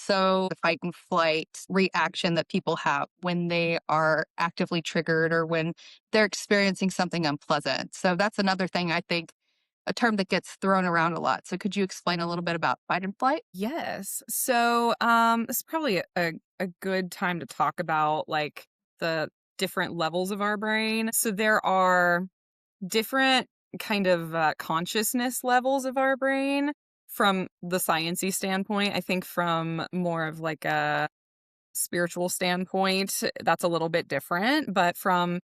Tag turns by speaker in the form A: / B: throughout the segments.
A: also the fight and flight reaction that people have when they are actively triggered or when they're experiencing something unpleasant. So that's another thing I think, a term that gets thrown around a lot. So could you explain a little bit about fight and flight?
B: Yes. So, this is probably a good time to talk about like the different levels of our brain. So there are different kind of consciousness levels of our brain from the sciencey standpoint. I think from more of like a spiritual standpoint, that's a little bit different. But from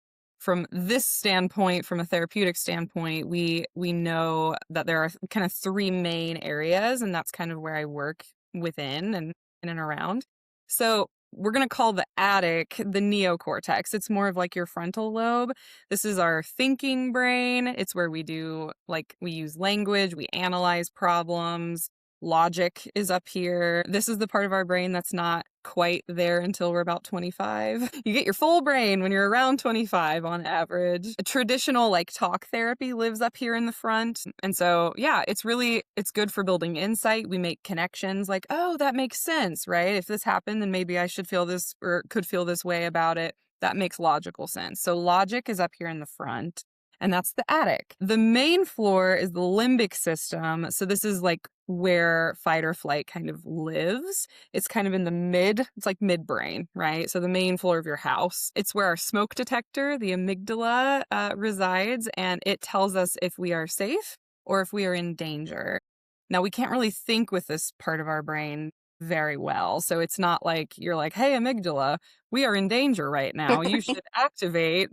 B: this standpoint, from a therapeutic standpoint, we know that there are kind of three main areas, and that's kind of where I work within and in and around. So we're going to call the attic the neocortex. It's more of like your frontal lobe. This is our thinking brain. It's where we do, like, we use language, we analyze problems. Logic is up here. This is the part of our brain that's not quite there until we're about 25. You get your full brain when you're around 25 on average. A traditional like talk therapy lives up here in the front. And so, yeah, it's good for building insight. We make connections like, oh, that makes sense, right? If this happened, then maybe I should feel this or could feel this way about it. That makes logical sense. So logic is up here in the front. And that's the attic. The main floor is the limbic system. So this is like where fight or flight kind of lives. It's kind of in it's like midbrain, right? So the main floor of your house. It's where our smoke detector, the amygdala, resides, and it tells us if we are safe or if we are in danger. Now, we can't really think with this part of our brain very well. So it's not like you're like, hey, amygdala, we are in danger right now. You should activate,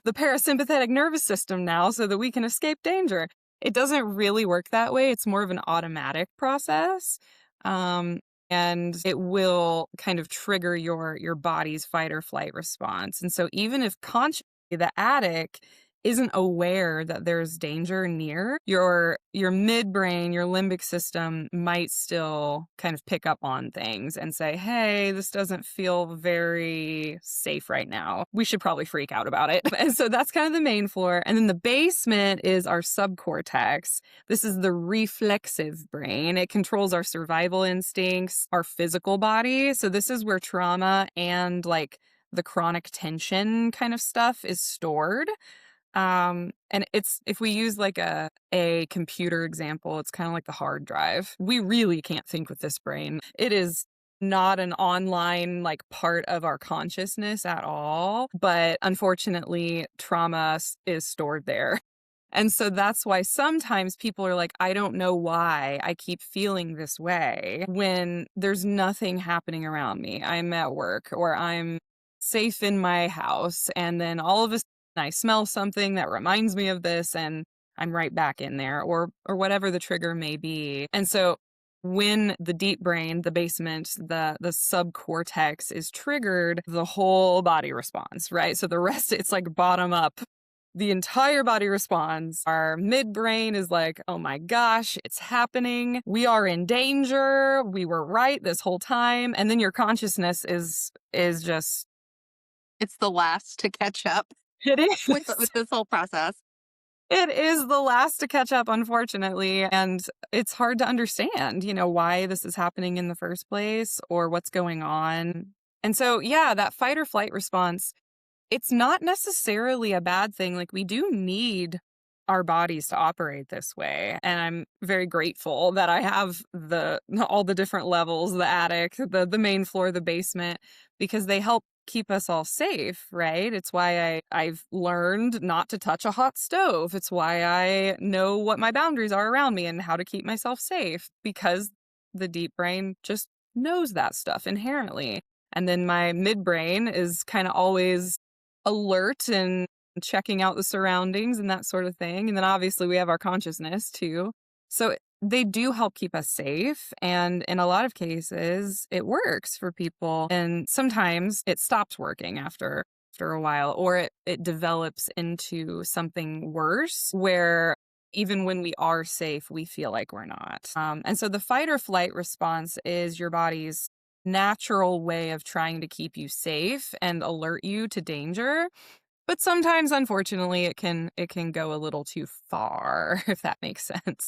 B: the parasympathetic nervous system now so that we can escape danger. It doesn't really work that way. It's more of an automatic process. Um, and it will kind of trigger your body's fight or flight response. And so even if consciously the addict isn't aware that there's danger near, your midbrain, your limbic system might still kind of pick up on things and say, hey, this doesn't feel very safe right now. We should probably freak out about it. And so that's kind of the main floor. And then the basement is our subcortex. This is the reflexive brain. It controls our survival instincts, our physical body. So this is where trauma and like the chronic tension kind of stuff is stored. And it's, if we use like a computer example, it's kind of like the hard drive. We really can't think with this brain. It is not an online like part of our consciousness at all, but unfortunately is stored there. And so that's why sometimes people are like, I don't know why I keep feeling this way when there's nothing happening around me. I'm at work or I'm safe in my house. And then all of a sudden I smell something that reminds me of this and I'm right back in there or whatever the trigger may be. And so when the deep brain, the basement, the subcortex is triggered, the whole body responds, right? So the rest, it's like bottom up. The entire body responds. Our midbrain is like, oh my gosh, it's happening. We are in danger. We were right this whole time. And then your consciousness is just,
A: It's the last to catch up
B: it is.
A: with this whole process.
B: It is the last to catch up, unfortunately. And it's hard to understand, why this is happening in the first place or what's going on. And so, yeah, that fight or flight response, it's not necessarily a bad thing. Like, we do need our bodies to operate this way. And I'm very grateful that I have all the different levels, the attic, the main floor, the basement, because they help keep us all safe, right? It's why I've learned not to touch a hot stove. It's why I know what my boundaries are around me and how to keep myself safe, because the deep brain just knows that stuff inherently. And then my midbrain is kind of always alert and checking out the surroundings and that sort of thing. And then obviously we have our consciousness too. So they do help keep us safe. And in a lot of cases, it works for people. And sometimes it stops working after a while, or it develops into something worse where even when we are safe, we feel like we're not. And so the fight or flight response is your body's natural way of trying to keep you safe and alert you to danger. But sometimes, unfortunately, it can go a little too far, if that makes sense.